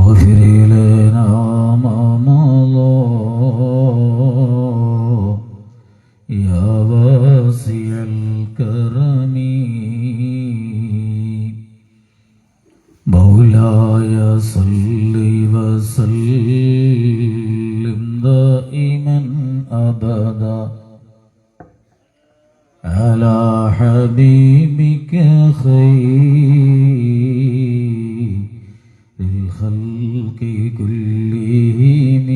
واغفر لنا ما مضى يا واسع الكرم مولاي صل وسلم دائما أبدا على حبيبك خير الخلق كلهم.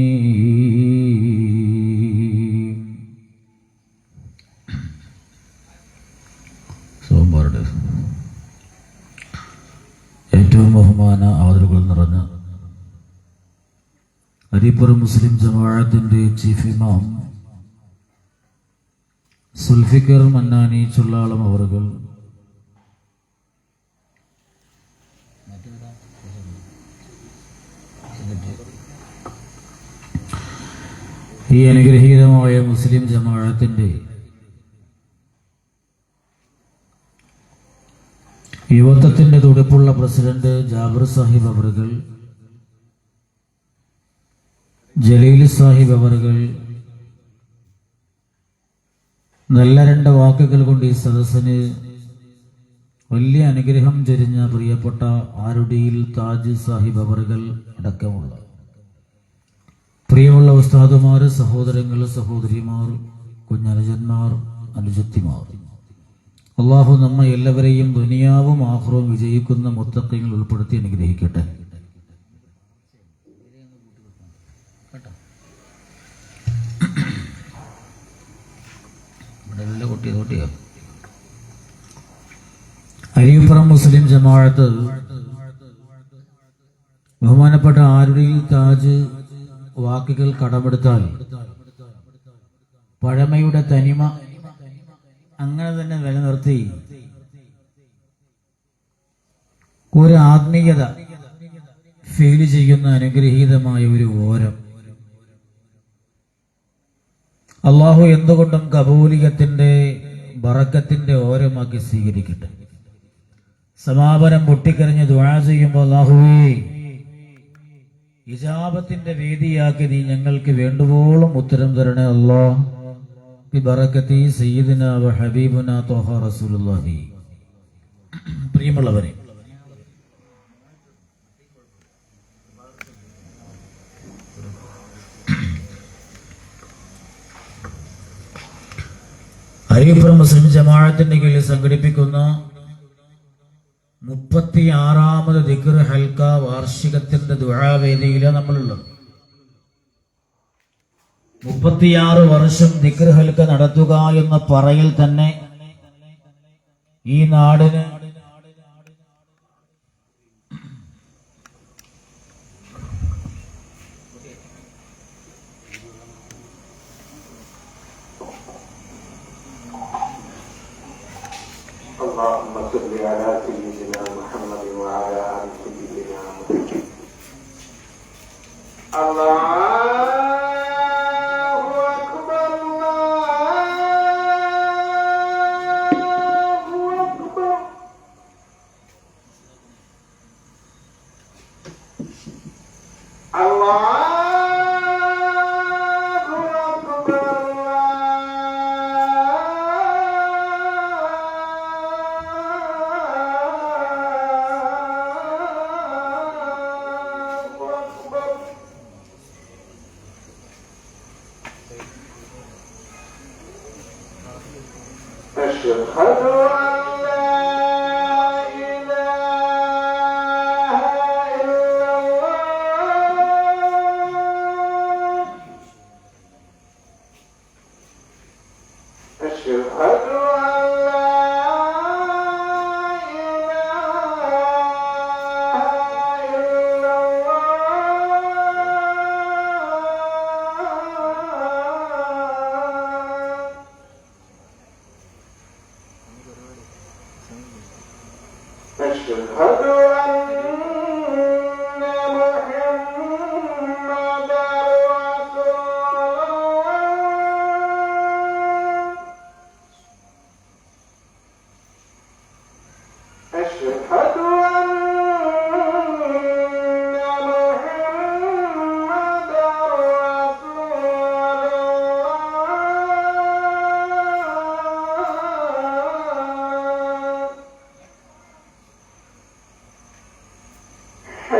ഏറ്റവും ബഹുമാന ആദരവുകൾ നിറഞ്ഞ അരീപ്പുറം മുസ്ലിം ജമാഅത്തിന്റെ ചീഫ് ഇമാം സുൽഫിക്കർ മന്നാനി ചുള്ളാളം അവറുകൾ, ഈ അനുഗ്രഹീതമായ മുസ്ലിം ജമാഅത്തിന്റെ യുവത്വത്തിന്റെ തുടിപ്പുള്ള പ്രസിഡന്റ് ജാബിർ സാഹിബ് അവറുകൾ, ജലീൽ സാഹിബ് അവറുകൾ, നല്ല രണ്ട് വാക്കുകൾ കൊണ്ട് ഈ സദസ്സിന് വലിയ അനുഗ്രഹം ചൊരിഞ്ഞ പ്രിയപ്പെട്ട ആരുടിയിൽ താജ് സാഹിബ് അവറുകൾ അടക്കമുള്ള പ്രിയമുള്ള ഉസ്താദുമാർ, സഹോദരങ്ങൾ, സഹോദരിമാർ, കുഞ്ഞനുജന്മാർ, അനുജത്തിമാർ, അള്ളാഹു നമ്മെ എല്ലാവരെയും ദുനിയാവും ആഖിറവും വിജയിക്കുന്ന മുത്തഖീങ്ങളിൽ ഉൾപ്പെടുത്തി അനുഗ്രഹിക്കട്ടെ. അരീപ്പുറം മുസ്ലിം ജമാഅത്ത് ബഹുമാനപ്പെട്ട ആരുടിയിൽ താജ് വാക്കുകൾ കടമെടുത്താൽ പഴമയുടെ തനിമ അങ്ങനെ തന്നെ നിലനിർത്തി ഒരു ആത്മീയത ഫീൽ ചെയ്യുന്ന അനുഗ്രഹീതമായ ഒരു ഓരം അള്ളാഹു എന്തുകൊണ്ടും കബൂലിയത്തിന്റെ ബറക്കത്തിന്റെ ഓരമാക്കി സ്വീകരിക്കട്ടെ. സമാപനം പൊട്ടിക്കരഞ്ഞ് ദുആ ചെയ്യുമ്പോൾ അല്ലാഹുവേ ഇജാബത്തിന്റെ വേദിയാക്കി നീ ഞങ്ങൾക്ക് വേണ്ടുവോളം ഉത്തരം തരണേ അല്ലാഹ് ബിബറകതി സയ്യിദിനാ വ ഹബീബുനാ ത്വഹ റസൂലുള്ളാഹി. പ്രിയമുള്ളവരെ, അരീപ്പുറം മുസ്ലിം ജമാഅത്തിന്റെ കീഴിൽ സംഘടിപ്പിക്കുന്ന 36ാമത് ദിക്ർ ഹൽക്ക വാർഷികത്തിന്റെ ദുആ വേദിയിലാണ് നമ്മളുള്ളത്. 36 വർഷം ദിക്ർ ഹൽക്ക നടത്തുക എന്ന പറയിൽ തന്നെ ഈ നാടിന് اللهم صل على سيدنا محمد وعلى آل سيدنا محمد. الله أكبر الله أكبر. الله أشهد أن لا إله إلا الله. أشهد أن لا إله إلا الله.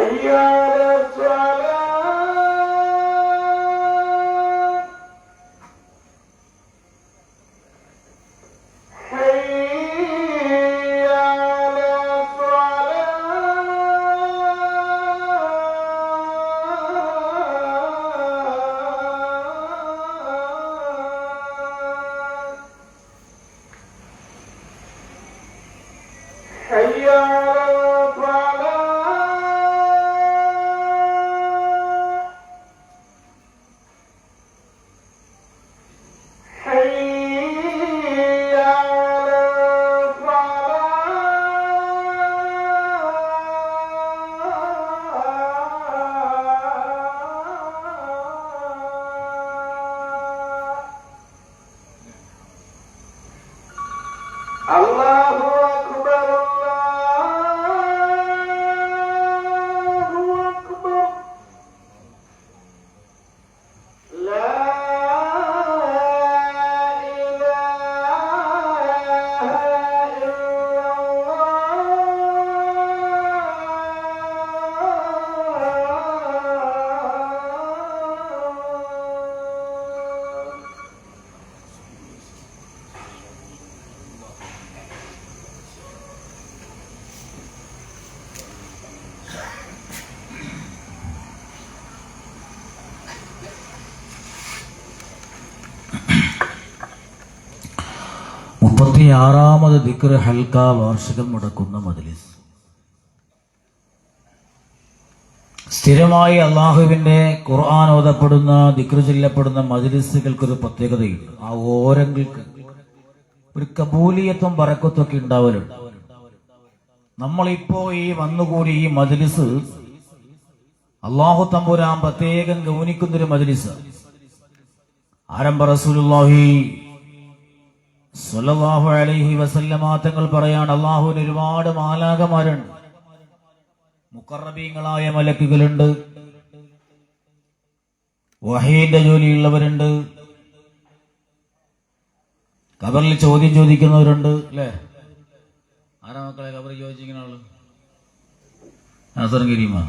حي على الصلاة حي على الصلاة حي على الله أكبر الله أكبر لا إله إلا الله മുപ്പത്തിയാറാമത് ദിക്ർ ഹൽക്ക വാർഷികം നടക്കുന്ന മജ്ലിസ്. സ്ഥിരമായി അള്ളാഹുവിന്റെ ഖുർആൻ ഓതപ്പെടുന്ന ദിക്ർ ചൊല്ലപ്പെടുന്ന മജ്ലിസുകൾക്കൊരു പ്രത്യേകതയുണ്ട്. ആ ഓരങ്ങൾക്ക് ഒരു കബൂലിയത്വം ബറക്കത്തൊക്കെ ഉണ്ടാവലുണ്ട്. നമ്മളിപ്പോ ഈ വന്നുകൂടി ഈ മജ്ലിസ് അള്ളാഹു തമ്പുരാൻ പ്രത്യേകം ഗൗനിക്കുന്നൊരു മജ്ലിസ്. ആരംഭ റസൂലുള്ളാഹി സ്വല്ലല്ലാഹു അലൈഹി വസല്ലമ തങ്ങൾ പറയാണ്, അള്ളാഹുവിന് ഒരുപാട് മാലാഖമാരുണ്ട്, മുഖറബീങ്ങളായ മലക്കുകളുണ്ട്, വഹീന്റെ ജോലിയുള്ളവരുണ്ട്, ഖബറിൽ ചോദ്യം ചോദിക്കുന്നവരുണ്ട്. അല്ലേ? ആരാ മക്കളെ ഖബറിൽ ചോദിച്ചിരിക്കുന്ന ആള്? നാസർ കരീമാ?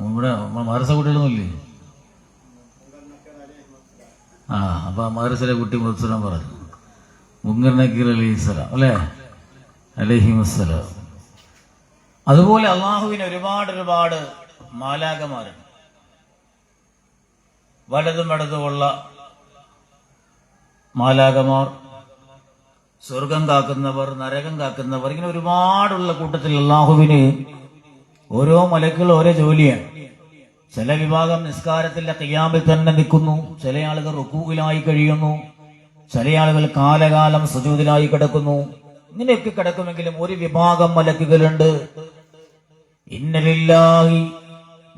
ഇവിടെ മദ്രസ കുട്ടികളൊന്നുമില്ലേ? അപ്പൊ മദ്രസയിലെ കുട്ടി മുസ്സലാം പറഞ്ഞു, മുങ്കർ നക്കീർ അലൈഹിസ്സലാം, അല്ലേ? അലൈഹിമുസ്സലാം. അതുപോലെ അള്ളാഹുവിന് ഒരുപാട് മാലാഖമാരുണ്ട്. വലതും ഇടതുമുള്ള മാലാഖമാർ, സ്വർഗം കാക്കുന്നവർ, നരകം കാക്കുന്നവർ, ഇങ്ങനെ ഒരുപാടുള്ള കൂട്ടത്തിൽ അള്ളാഹുവിന് ഓരോ മലക്കുകൾ ഓരോ ജോലിയാണ്. ചില വിഭാഗം നിസ്കാരത്തിന്റെ ഖിയാമിൽ തന്നെ നിൽക്കുന്നു, ചില ആളുകൾ റുകൂഇലായി കഴിയുന്നു, ചില ആളുകൾ കാലകാലം സുജൂദിലായി കിടക്കുന്നു. ഇങ്ങനെയൊക്കെ കിടക്കുമെങ്കിലും ഒരു വിഭാഗം മലക്കുകളുണ്ട്. ഇന്ന ലില്ലാഹി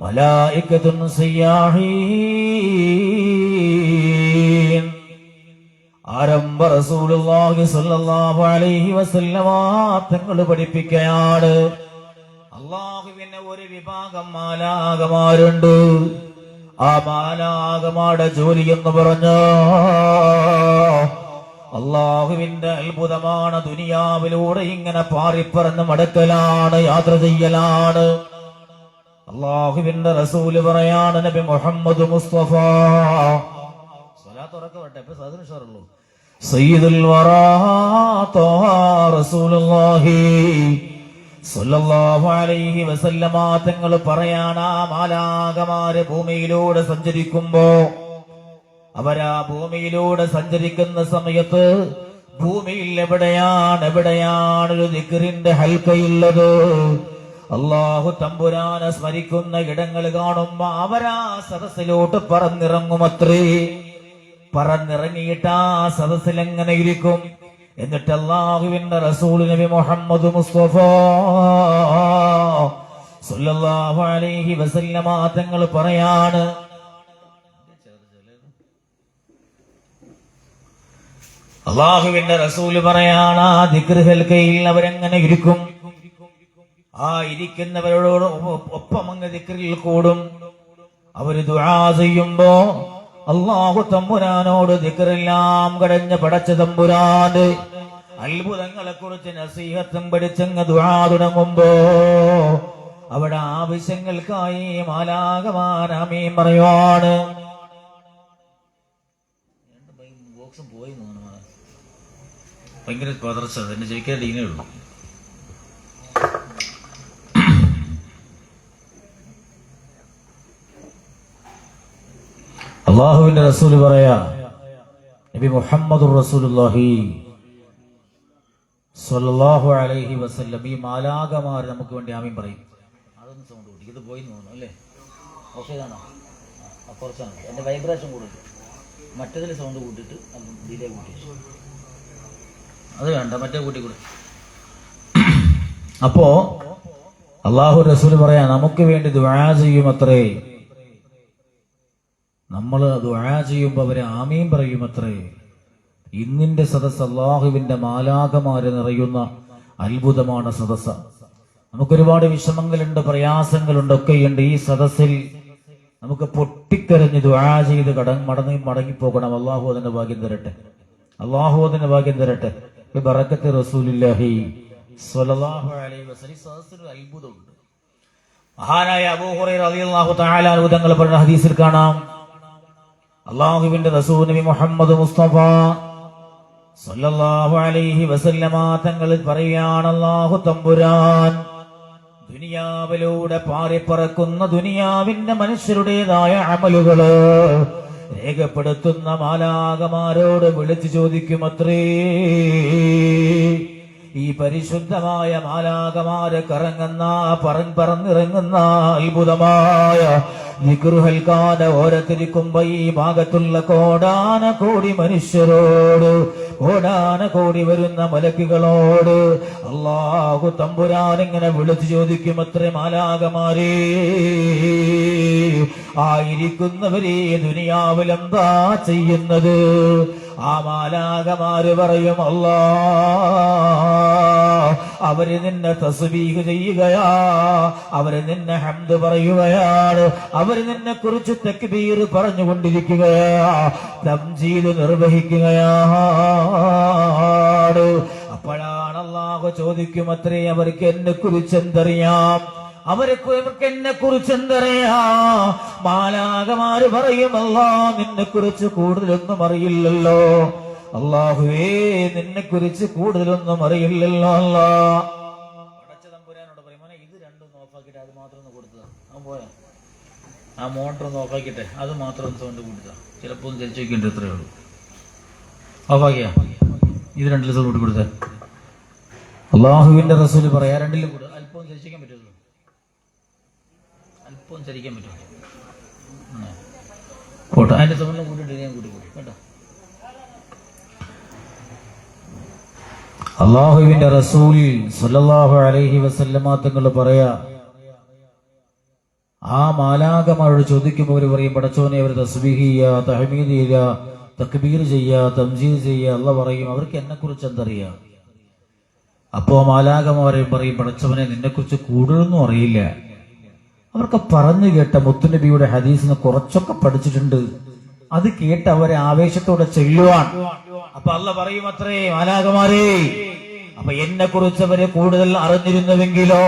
മലായികത്തുൻ സയ്യാഹീൻ. ആരംഭ റസൂലുള്ളാഹി സ്വല്ലല്ലാഹു അലൈഹി വസല്ലമ തങ്ങൾ പഠിപ്പിക്കുകയാണ്, അള്ളാഹുവിന് ഒരു വിഭാഗം മാലാഖമാരുണ്ട്. ആ മാലാഖമാരുടെ ജോലി എന്ന് പറഞ്ഞ അള്ളാഹുവിന്റെ അത്ഭുതമാണ്. ദുനിയാവിലൂടെ ഇങ്ങനെ പാറിപ്പറന്ന് മടക്കലാണ്, യാത്ര ചെയ്യലാണ്. അള്ളാഹുവിന്റെ റസൂല് പറയാണ്, നബി മുഹമ്മദ് മുസ്തഫ സ്വലാത്ത് ഉറക്കട്ടെ, ഇപ്പൊ സാധനം സയ്യിദുൽ വറാ ത്വാഹ റസൂലുള്ളാഹി സ്വല്ലല്ലാഹു അലൈഹി വസല്ലമ തങ്ങൾ പറയാണ്, ആ മാലാഖമാര് ഭൂമിയിലൂടെ സഞ്ചരിക്കുമ്പോ അവരാ ഭൂമിയിലൂടെ സഞ്ചരിക്കുന്ന സമയത്ത് ഭൂമിയിൽ എവിടെയാണ് ഒരു ദിക്റിന്റെ ഹൽക്കയുള്ളത്, അള്ളാഹു തമ്പുരാനെ സ്മരിക്കുന്ന ഇടങ്ങൾ കാണുമ്പോ അവരാ സദസ്സിലോട്ട് പറന്നിറങ്ങുമത്രേ. പറന്നിറങ്ങിയിട്ട് ആ സദസ്സിൽ എങ്ങനെ ഇരിക്കും. എന്നിട്ട് അള്ളാഹുവിന്റെ റസൂൽ നബി മുഹമ്മദ് മുസ്തഫ സ്വല്ലല്ലാഹു അലൈഹി വസല്ലമ തങ്ങൾ പറയാണ്, അള്ളാഹുവിന്റെ റസൂല് പറയാണ്, ആ ദിക്ർ ഹൽക്കയിൽ അവരെങ്ങനെ ഇരിക്കും. ആ ഇരിക്കുന്നവരോട് ഒപ്പം അങ്ങ് ദിക്റിൽ കൂടും. അവര് ദുആ ചെയ്യുമ്പോ അള്ളാഹു തമ്പുരാനോട് ദിക്റെല്ലാം കടഞ്ഞ പടച്ച തമ്പുരാന് അത്ഭുതങ്ങളെ കുറിച്ച് നസീഹത്തും പഠിച്ചങ്ങ് ദുആ തുടങ്ങുമ്പോ അവിടെ ആവശ്യങ്ങൾക്കായി മാലാകമാർ ആമീൻ പറയുവാണ്. ബോക്സും പോയി ഭയങ്കര പതർച്ച, എന്നെ ജയിക്കാൻ ഇങ്ങനെ ഉള്ളു. അള്ളാഹുവിന്റെ റസൂൽ പറയാ, നബി മുഹമ്മദുർ റസൂലുള്ളാഹി സ്വല്ലല്ലാഹു അലൈഹി വസല്ലം ഈ മാലാകമാർ നമുക്ക് വേണ്ടി ആമീൻ പറയും. അതൊന്ന് സൗണ്ട് കൂട്ടി, ഇത് പോയി തോന്നുന്നു അല്ലേ? ഓക്കെ ഇതാണോ? കുറച്ചാണ് എന്റെ വൈബ്രേഷൻ കൂടിട്ട്, മറ്റതിൽ സൗണ്ട് കൂട്ടിട്ട് ഡിലേ കൂട്ടി, അത് വേണ്ട, മറ്റേ കൂട്ടി കൂടെ. അപ്പോ അള്ളാഹു റസൂൽ പറയാ, നമുക്ക് വേണ്ടി ദുആ ചെയ്യും അത്രേ. നമ്മൾ ദുആ ചെയ്യുമ്പോ അവരെ ആമീൻ പറയും അത്രേ. ഇന്നിന്റെ സദസ്സ് അള്ളാഹുവിന്റെ മാലാകമാര് നിറയുന്ന അത്ഭുതമാണ് സദസ്സ്. നമുക്കൊരുപാട് വിഷമങ്ങളുണ്ട്, പ്രയാസങ്ങളുണ്ട്, ഒക്കെയുണ്ട്. ഈ സദസ്സിൽ നമുക്ക് പൊട്ടിക്കരഞ്ഞ് ദുആ ചെയ്ത് മടങ്ങിപ്പോകണം. അള്ളാഹു അതിന്റെ ഭാഗ്യം തരട്ടെ, അള്ളാഹു അതിന്റെ ഭാഗ്യം തരട്ടെ. ബറക്കത്ത് റസൂലുള്ളാഹി സ്വല്ലല്ലാഹു അലൈഹി വസല്ലം. ഈ സദസ്സിൽ ഒരു അത്ഭുതമുണ്ട്. മഹാനായ അബൂ ഹുറൈറ റളിയല്ലാഹു തആല അൻഹു തങ്ങൾ പറഞ്ഞ ഹദീസിൽ കാണാം, അല്ലാഹുവിന്റെ റസൂൽ നബി മുഹമ്മദ് മുസ്തഫ സല്ലല്ലാഹു അലൈഹി വസല്ലമ തങ്ങൾ പറയുകയാണ്, അല്ലാഹു തമ്പുരാൻ ദുനിയാവിലൂടെ പാറിപ്പറക്കുന്ന ദുനിയാവിന്റെ മനുഷ്യരുടേതായ അമലുകള് രേഖപ്പെടുത്തുന്ന മാലാകമാരോട് വിളിച്ചു ചോദിക്കുമത്രേ. ഈ പരിശുദ്ധമായ മാലാകമാര് കറങ്ങുന്ന പറന്നിറങ്ങുന്ന അത്ഭുതമായ നിഗ്രഹൽക്കാതെ ഓരത്തിരിക്കുമ്പോ ഈ ഭാഗത്തുള്ള കോടാന കോടി മനുഷ്യരോട്, കോടാന കോടി വരുന്ന മലക്കുകളോട് അല്ലാഹു തമ്പുരാൻ ഇങ്ങനെ വിളിച്ചു ചോദിക്കും അത്രേ, മാലാകമാരേ, ആയിരിക്കുന്നവരെ ദുനിയാവിൽ എന്താ ചെയ്യുന്നത്? ആ മാലാകമാര് പറയും, അല്ലാ, അവര് നിന്നെ തസ്ബീഹ് ചെയ്യുകയാ, അവര് നിന്നെ ഹംദ് പറയുകയാണ്, അവര് നിന്നെ കുറിച്ച് തക്ബീർ പറഞ്ഞുകൊണ്ടിരിക്കുകയാ, തംജീദ് നിർവഹിക്കുകയാണ്. അപ്പോഴാണ് അല്ലാഹു ചോദിക്കും അത്രേ, അവർക്ക് എന്നെ കുറിച്ച് എന്തറിയാം? അവർക്ക് എന്നെ കുറിച്ച് എന്തറിയാം? മാലാകമാര് പറയും, അല്ലാ, നിന്നെ കുറിച്ച് കൂടുതലൊന്നും അറിയില്ലല്ലോ. അല്ലാഹുവേ, നിന്നെ കുറിച്ച് കൂടുതലൊന്നും അറിയില്ലല്ലോ. അല്ലാ പടച്ച തമ്പുരാനോട് പറയും, മോനെ ഇത് രണ്ടും ഓഫാക്കിട്ടെ, അത് മാത്രം ഒന്ന് കൊടുത്തതാ. അവൻ പോയാ ആ മോട്ടർ ഒന്ന് ഓഫാക്കിട്ടെ, അത് മാത്രം ഒന്ന് സൗണ്ട് കൊടുത്താ, ചിലപ്പോ ഒന്ന് തിരിച്ചു വയ്ക്കേണ്ട, ഇത്രയേ ഉള്ളൂ. ഓഫാക്കിയാ ഇത് രണ്ടിലും സൗണ്ട് കൂട്ടി കൊടുത്തേ. അള്ളാഹുവിന്റെ റസൂല് പറയാ, രണ്ടിലും കൂടെ അല്പം തിരിച്ചിരിക്കാൻ പറ്റുള്ളൂ, അല്പം ചരിക്കാൻ പറ്റും പോട്ടെ. അതിന്റെ സൗണ്ട് കൂട്ടിട്ട് ഞാൻ കൂട്ടി കേട്ടോ. അള്ളാഹുവിന്റെ റസൂൽ സല്ലല്ലാഹു അലൈഹി വസല്ലമ തങ്ങൾ പറയാ, ആ മാലാകമാരോട് ചോദിക്കുമ്പോൾ അവർ പറയും, പടച്ചോനെ, അവർ തസ്ബീഹ് ചെയ്യാ, തഹ്മീദ് ചെയ്യാ, തക്ബീർ ചെയ്യാ, തംജീദ് ചെയ്യാ. അല്ലാഹു പറയും, അവർക്ക് എന്നെ കുറിച്ച് എന്തറിയാം? അപ്പോ മാലാകമാരെ പറയും, പടച്ചവനെ, നിന്നെ കുറിച്ച് കൂടുതലൊന്നും അറിയില്ല. അവർക്ക് പറഞ്ഞു കേട്ട മുത്തുനബിയുടെ ഹദീസിന് കുറച്ചൊക്കെ പഠിച്ചിട്ടുണ്ട്, അത് കേട്ട് അവരെ ആവേശത്തോടെ ചെല്ലുവാൻ. അപ്പൊ അല്ലാഹു പറയും അത്രേ, മാലാകമാരെ, അപ്പൊ എന്നെ കുറിച്ച് അവരെ കൂടുതൽ അറിഞ്ഞിരുന്നുവെങ്കിലോ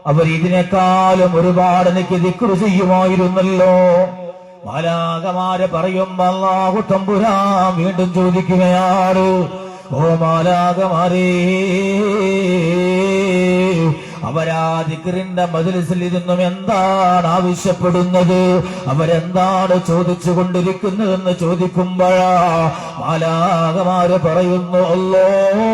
അവർ ഇതിനേക്കാളും ഒരുപാട് എനിക്ക് ദിക്ർ ചെയ്യുമായിരുന്നല്ലോ. മാലാകമാരെ പറയും, അല്ലാഹു തമ്പുരാൻ വീണ്ടും ചോദിക്കുകയാണ്, ഓ മാലാകമാരേ, അവരാ ദിക്റിന്റെ മജ്‌ലിസിൽ ഇരുന്നും എന്താണ് ആവശ്യപ്പെടുന്നത്, അവരെന്താണ് ചോദിച്ചു കൊണ്ടിരിക്കുന്നതെന്ന് ചോദിക്കുമ്പോഴാ മാലാകമാര് പറയുന്നു, അല്ലാഹ്,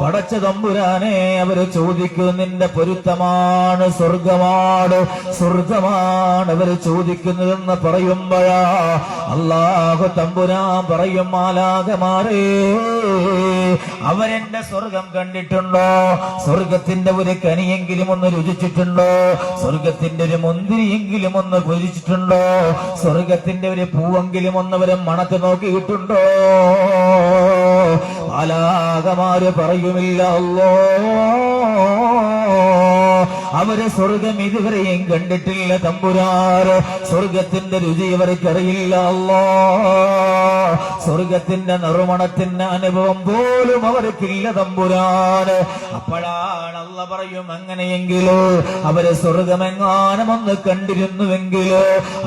പടച്ച തമ്പുരാനെ, അവര് ചോദിക്കും നിന്റെ പൊരുത്തമാണ്, സ്വർഗമാണ് അവര് ചോദിക്കുന്നതെന്ന് പറയുമ്പോഴാ അല്ലാഹു തമ്പുരാൻ പറയും, മാലാകമാരേ, അവരെന്റെ സ്വർഗം കണ്ടിട്ടുണ്ടോ? സ്വർഗത്തിന്റെ ഒരു കനിയെങ്കിലും ഒന്ന് രുചിച്ചിട്ടുണ്ടോ? സ്വർഗത്തിന്റെ ഒരു മുന്തിരിയെങ്കിലും ഒന്ന് ഭുജിച്ചിട്ടുണ്ടോ? സ്വർഗത്തിന്റെ ഒരു പൂവെങ്കിലും ഒന്നവരെ മണത്ത് നോക്കിയിട്ടുണ്ടോ? മാലാകമാര് പറയുമില്ല, അല്ലാഹ്, അവര് സ്വർഗം ഇതുവരെയും കണ്ടിട്ടില്ല തമ്പുരാന്, സ്വർഗത്തിന്റെ രുചി അവർക്കറിയില്ല. അല്ലാഹ്, സ്വർഗത്തിന്റെ നറുമണത്തിന്റെ അനുഭവം പോലും അവർക്കില്ല തമ്പുരാന്. അപ്പോഴാണ് അല്ല പറയും, അങ്ങനെയെങ്കിലോ അവര് സ്വർഗമെങ്ങാനും ഒന്ന് കണ്ടിരുന്നുവെങ്കിലോ,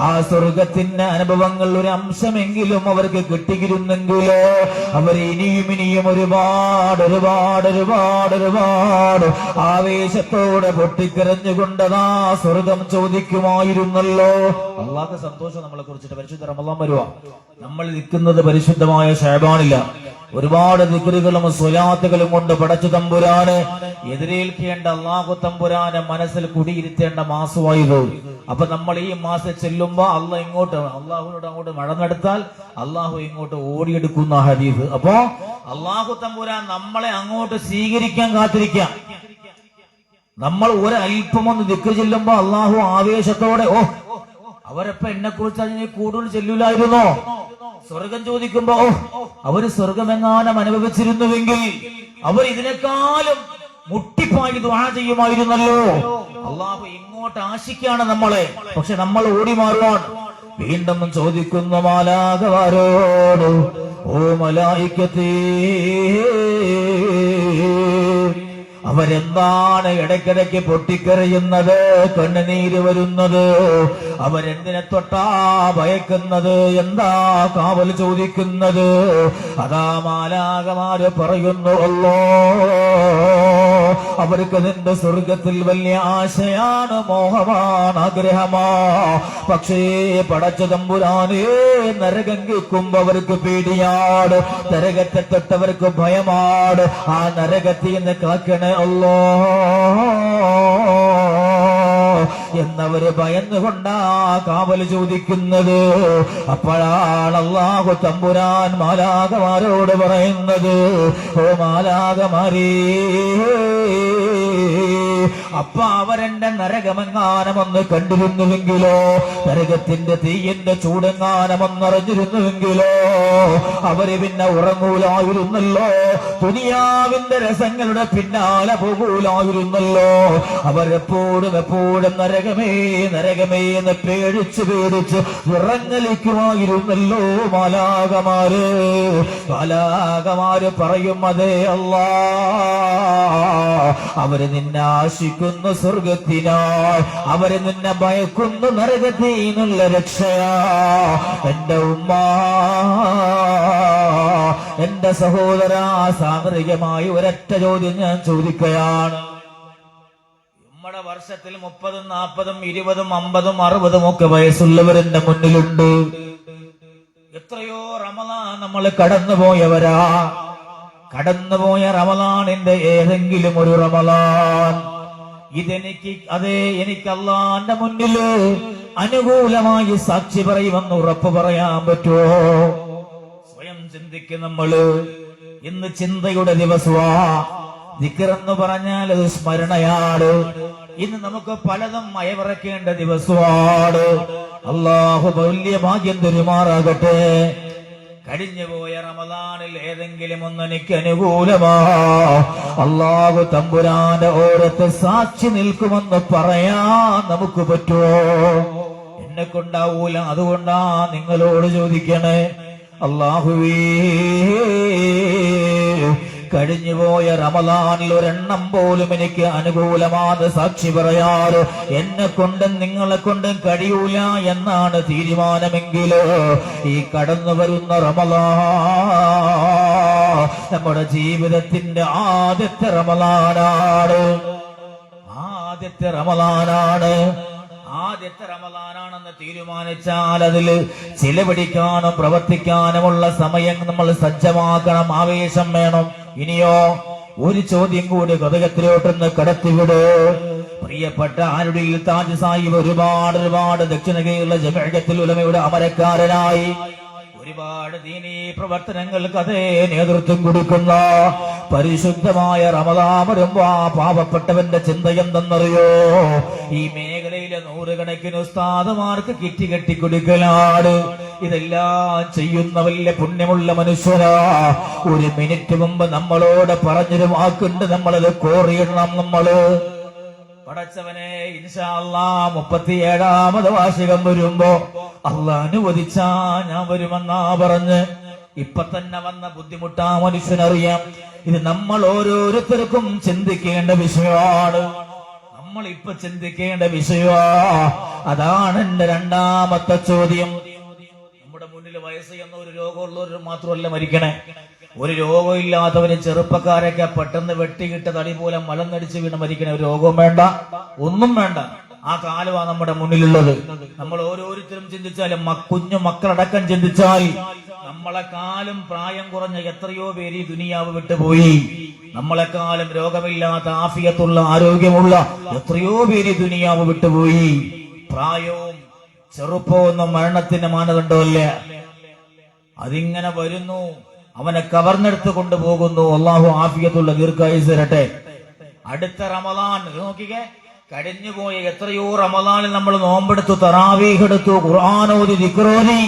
ആ സ്വർഗത്തിന്റെ അനുഭവങ്ങൾ ഒരു അംശമെങ്കിലും അവർക്ക് കിട്ടിയിരുന്നെങ്കിലോ, അവർ ഇനിയും ഒരുപാട് ഒരുപാട് ഒരുപാട് ഒരുപാട് ആവേശത്തോടെ പൊട്ടിക്കരഞ്ഞുകൊണ്ടതാ സ്വർഗം ചോദിക്കുമായിരുന്നല്ലോ. അള്ളാഹ് സന്തോഷം നമ്മളെ കുറിച്ചിട്ട്. പരിശുദ്ധ റമളാൻ വരുവാ, നമ്മൾ നിൽക്കുന്നത് പരിശുദ്ധമായ ശഅബാനില്ല. ഒരുപാട് ദിക്റുകളും സ്വലാത്തുകളും കൊണ്ട് പടച്ചു തമ്പുരാന് എതിരേൽക്കേണ്ട അള്ളാഹു തമ്പുരാനെ മനസ്സിൽ കുടിയിരുത്തേണ്ട മാസമായത്. അപ്പൊ നമ്മൾ ഈ മാസം ചെല്ലുമ്പോ അള്ളാഹുവിനോട് അങ്ങോട്ട് മഴ നടത്താൽ അള്ളാഹു ഇങ്ങോട്ട് ഓടിയെടുക്കുന്ന ഹദീസ്. അപ്പോ അള്ളാഹു തമ്പുരാൻ നമ്മളെ അങ്ങോട്ട് സ്വീകരിക്കാൻ കാത്തിരിക്കാം. നമ്മൾ ഒരൽപ്പം ഒന്ന് ദിക്ർ ചെല്ലുമ്പോ അള്ളാഹു ആവേശത്തോടെ, ഓ അവരപ്പ എന്നെ കുറിച്ച് അതിനെ കൂടുതൽ ചെല്ലൂലായിരുന്നോ? സ്വർഗം ചോദിക്കുമ്പോ, ഓ അവര് സ്വർഗമെങ്ങാനും അനുഭവിച്ചിരുന്നുവെങ്കിൽ അവർ ഇതിനേക്കാളും മുട്ടിപ്പായി ദുആ ചെയ്യുമായിരുന്നല്ലോ. അള്ളാഹു ഇങ്ങോട്ട് ആശിക്കാണ് നമ്മളെ. പക്ഷെ നമ്മൾ ഓടി മാറുവാൻ വീണ്ടും ചോദിക്കുന്ന മാലാഖമാരോട്, ഓ മലായിക്കത്തേ, അവരെന്താണ് ഇടയ്ക്കിടയ്ക്ക് പൊട്ടിക്കരയുന്നത്, കണ്ണുനീര് വരുന്നത്? അവരെന്തിനെ തൊട്ടാ ഭയക്കുന്നത്? എന്താ കാവൽ ചോദിക്കുന്നത്? അതാ മാലാഖമാര് പറയുന്നു, അല്ലോ അവർക്ക് നിന്റെ സ്വർഗത്തിൽ വലിയ ആശയാണ്, മോഹമാണ്, ആഗ്രഹമാ. പക്ഷേ പടച്ച തമ്പുരാനേ, നരകം കേൾക്കുമ്പോ അവർക്ക് പേടിയാണ്, നരകത്തെ തൊട്ടവർക്ക് ഭയമാണ്. ആ നരകത്തിൽ നിന്ന് കാക്കണേ അല്ലോ എന്നവര് ഭയന്നുകൊണ്ടാ കാവൽ ചോദിക്കുന്നത്. അപ്പോഴാണ് അല്ലാഹു തമ്പുരാൻ മാലാഖമാരോട് പറയുന്നത്, ഓ മാലാഖമാരേ, അപ്പൊ അവരെന്റെ നരകമെങ്ങാനമൊന്ന് കണ്ടിരുന്നുവെങ്കിലോ, നരകത്തിന്റെ തീയിന്റെ ചൂടെങ്ങാനമൊന്നറിഞ്ഞിരുന്നുവെങ്കിലോ, അവര് പിന്നെ ഉറങ്ങൂലായിരുന്നല്ലോ, ദുനിയാവിന്റെ രസങ്ങളുടെ പിന്നാലെ പോകൂലായിരുന്നല്ലോ. അവരെപ്പോഴും എപ്പോഴും നരകമേ നരകമേ എന്ന് പേടിച്ച് പേടിച്ച് വിറങ്ങലിക്കുമായിരുന്നല്ലോ മാലാഖമാര്. മാലാഖമാര് പറയും, അതേ അല്ലാ, അവര് നിന്നെ ആശിക്കുന്നു സ്വർഗത്തിനായി, അവര് നിന്നെ ഭയക്കുന്നു നരകത്തിൽ നിന്നുള്ള രക്ഷയാ. എന്റെ ഉമ്മ, എന്റെ സഹോദര, സാന്ദർഭികമായി ഒരൊറ്റ ചോദ്യം ഞാൻ ചോദിക്കുകയാണ്. നമ്മുടെ വർഷത്തിൽ 30, 40, 20, 50, 60 ഒക്കെ വയസ്സുള്ളവരെന്റെ മുന്നിലുണ്ട്. എത്രയോ റമളാൻ നമ്മൾ കടന്നുപോയവരാ. കടന്നുപോയ റമളാനിന്റെ ഏതെങ്കിലും ഒരു റമളാൻ എനിക്ക് അല്ലാഹുവിന്റെ മുന്നില് അനുകൂലമായി സാക്ഷി പറയുമെന്ന് ഉറപ്പ് പറയാൻ പറ്റുമോ? സ്വയം ചിന്തിക്കും നമ്മള്. ഇന്ന് ചിന്തയുടെ ദിവസമാ. ദിക്റെന്ന് പറഞ്ഞാൽ അത് സ്മരണയാണ്. ഇന്ന് നമുക്ക് പലതും അയവിറക്കേണ്ട ദിവസമാണ്. അല്ലാഹു വലിയ ഭാഗ്യം തരുമാറാകട്ടെ. കഴിഞ്ഞുപോയ റമളാനിൽ ഏതെങ്കിലും ഒന്ന് എനിക്ക് അനുകൂലമാ, അല്ലാഹു തമ്പുരാന്റെ ഓരത്ത് സാക്ഷി നിൽക്കുമെന്ന് പറയാൻ നമുക്ക് പറ്റുമോ? എന്നെ കൊണ്ടാവൂല. അതുകൊണ്ടാ നിങ്ങളോട് ചോദിക്കണേ, അല്ലാഹുവേ, കഴിഞ്ഞുപോയ റമളാനിൽ ഒരെണ്ണം പോലും എനിക്ക് അനുകൂലമാത് സാക്ഷി പറയാറ് എന്നെ കൊണ്ടും നിങ്ങളെ കൊണ്ടും കഴിയൂല എന്നാണ് തീരുമാനമെങ്കിലോ, ഈ കടന്നു വരുന്ന റമളാൻ നമ്മുടെ ജീവിതത്തിന്റെ ആദ്യത്തെ റമളാനാണ്. ആദ്യത്തെ റമളാനാണെന്ന് തീരുമാനിച്ചാൽ അതിൽ ചിലവഴിക്കാനും പ്രവർത്തിക്കാനുമുള്ള സമയം നമ്മൾ സജ്ജമാക്കണം, ആവേശം വേണം. ഇനിയോ ഒരു ചോദ്യം കൂടി ഹൃദയത്തിലോട്ടൊന്ന് കടത്തിവിട്. പ്രിയപ്പെട്ട ആരുടെയിൽ താജ് സാഹിബ് ഒരുപാട് ദക്ഷിണകയുള്ള ജമഅത്തുൽ ഉലമയുടെ അമരക്കാരനായി ഒരുപാട് ദീനീ പ്രവർത്തനങ്ങൾക്ക് അതേ നേതൃത്വം കൊടുക്കുന്ന പരിശുദ്ധമായ റമളാൻ വരുമ്പോ ആ പാവപ്പെട്ടവന്റെ ചിന്ത എന്തെന്നറിയോ? ഈ മേഖലയിലെ നൂറുകണക്കിന് ഉസ്താദുമാർക്ക് കിറ്റ് കെട്ടിക്കൊടുക്കലാണ്. ഇതെല്ലാം ചെയ്യുന്ന വലിയ പുണ്യമുള്ള മനുഷ്യരാ. ഒരു മിനിറ്റ് മുമ്പ് നമ്മളോട് പറഞ്ഞൊരു വാക്കുണ്ട്, നമ്മളത് കോറിയിടണം. നമ്മള് പടച്ചവനെ, ഇൻഷാ അല്ലാഹ് 37ാമത് വാർഷികം വരുമ്പോ അല്ലാഹ് അനുവദിച്ചാ ഞാൻ വരുമെന്നാ പറഞ്ഞ് ഇപ്പൊ തന്നെ വന്ന ബുദ്ധിമുട്ട് ആ മനുഷ്യനറിയാം. ഇത് നമ്മൾ ഓരോരുത്തർക്കും ചിന്തിക്കേണ്ട വിഷയമാണ്. നമ്മൾ ഇപ്പൊ ചിന്തിക്കേണ്ട വിഷയമാ. അതാണ് എന്റെ രണ്ടാമത്തെ ചോദ്യം. നമ്മുടെ മുന്നിൽ വയസ്സ് എന്ന ഒരു രോഗമുള്ളവർ മാത്രമല്ല മരിക്കണേ. ഒരു രോഗമില്ലാത്തവന് ചെറുപ്പക്കാരൊക്കെ പെട്ടെന്ന് വെട്ടിക്കിട്ട തടി പോലെ മലന്നടിച്ച് വീണ് മരിക്കണേ. ഒരു രോഗവും വേണ്ട, ഒന്നും വേണ്ട. ആ കാലമാണ് നമ്മുടെ മുന്നിലുള്ളത്. നമ്മൾ ഓരോരുത്തരും ചിന്തിച്ചാലും കുഞ്ഞു മക്കളടക്കം ചിന്തിച്ചാൽ നമ്മളെക്കാളും പ്രായം കുറഞ്ഞ എത്രയോ പേര് ഈ ദുനിയാവ് വിട്ടുപോയി. നമ്മളെക്കാളും രോഗമില്ലാത്ത ആഫിയത്തുള്ള ആരോഗ്യമുള്ള എത്രയോ പേര് ദുനിയാവ് വിട്ടുപോയി. പ്രായവും ചെറുപ്പമൊന്നും മരണത്തിന്റെ മാനദണ്ഡമല്ല. അതിങ്ങനെ വരുന്നു, അവനെ കവർന്നെടുത്ത് കൊണ്ടുപോകുന്നു. അള്ളാഹു ആഫിയത്തുള്ള ദീർഘായുസ് തരട്ടെ. അടുത്ത റമളാൻ നോക്കിക്കേ, കഴിഞ്ഞുപോയ എത്രയോ റമളാനിൽ നമ്മൾ നോമ്പെടുത്തു, തറാവീഹ് എടുത്തു, ഖുർആനോദി, ദിക്റോദി.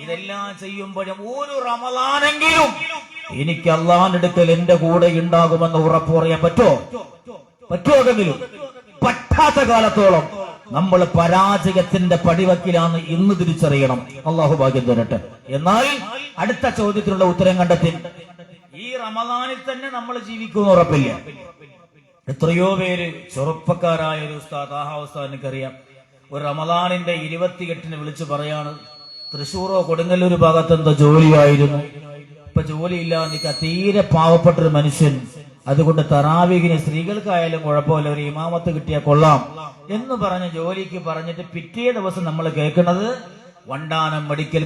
ഇതെല്ലാം ചെയ്യുമ്പോഴും ഒരു റമളാനെങ്കിലും എനിക്ക് അള്ളാഹിന്റെ അടുക്കൽ എന്റെ കൂടെ ഉണ്ടാകുമെന്ന് ഉറപ്പ് പറയാൻ പറ്റുമോ? അതെങ്കിലും പറ്റാത്ത കാലത്തോളം നമ്മൾ പരാജയത്തിന്റെ പടിവക്കിലാണ് ഇന്ന് തിരിച്ചറിയണം. അള്ളാഹു ഭാഗ്യം തരട്ടെ. എന്നാൽ അടുത്ത ചോദ്യത്തിനുള്ള ഉത്തരം കണ്ടെത്തി. ഈ റമളാനിൽ തന്നെ നമ്മൾ ജീവിക്കുമെന്ന് ഉറപ്പില്ല. എത്രയോ പേര് ചെറുപ്പക്കാരായ ഒരു ഉസ്താദ്, ആഹാ ഉസ്താദ് എനിക്കറിയാം, ഒരു റമളാനിന്റെ 28-ന് വിളിച്ചു പറയാണ്, തൃശ്ശൂറോ കൊടുങ്ങല്ലൂർ ഭാഗത്തെന്തോ ജോലിയായിരുന്നു, ഇപ്പൊ ജോലിയില്ല നിൽക്കുക, തീരെ പാവപ്പെട്ടൊരു മനുഷ്യൻ. അതുകൊണ്ട് തറാവീഹിന് സ്ത്രീകൾക്കായാലും കുഴപ്പമില്ല, ഒരു ഇമാമത്ത് കിട്ടിയാൽ കൊള്ളാം എന്ന് പറഞ്ഞ് ജോലിക്ക് പറഞ്ഞിട്ട് പിറ്റേ ദിവസം നമ്മൾ കേൾക്കുന്നത് വണ്ടാനം മെഡിക്കൽ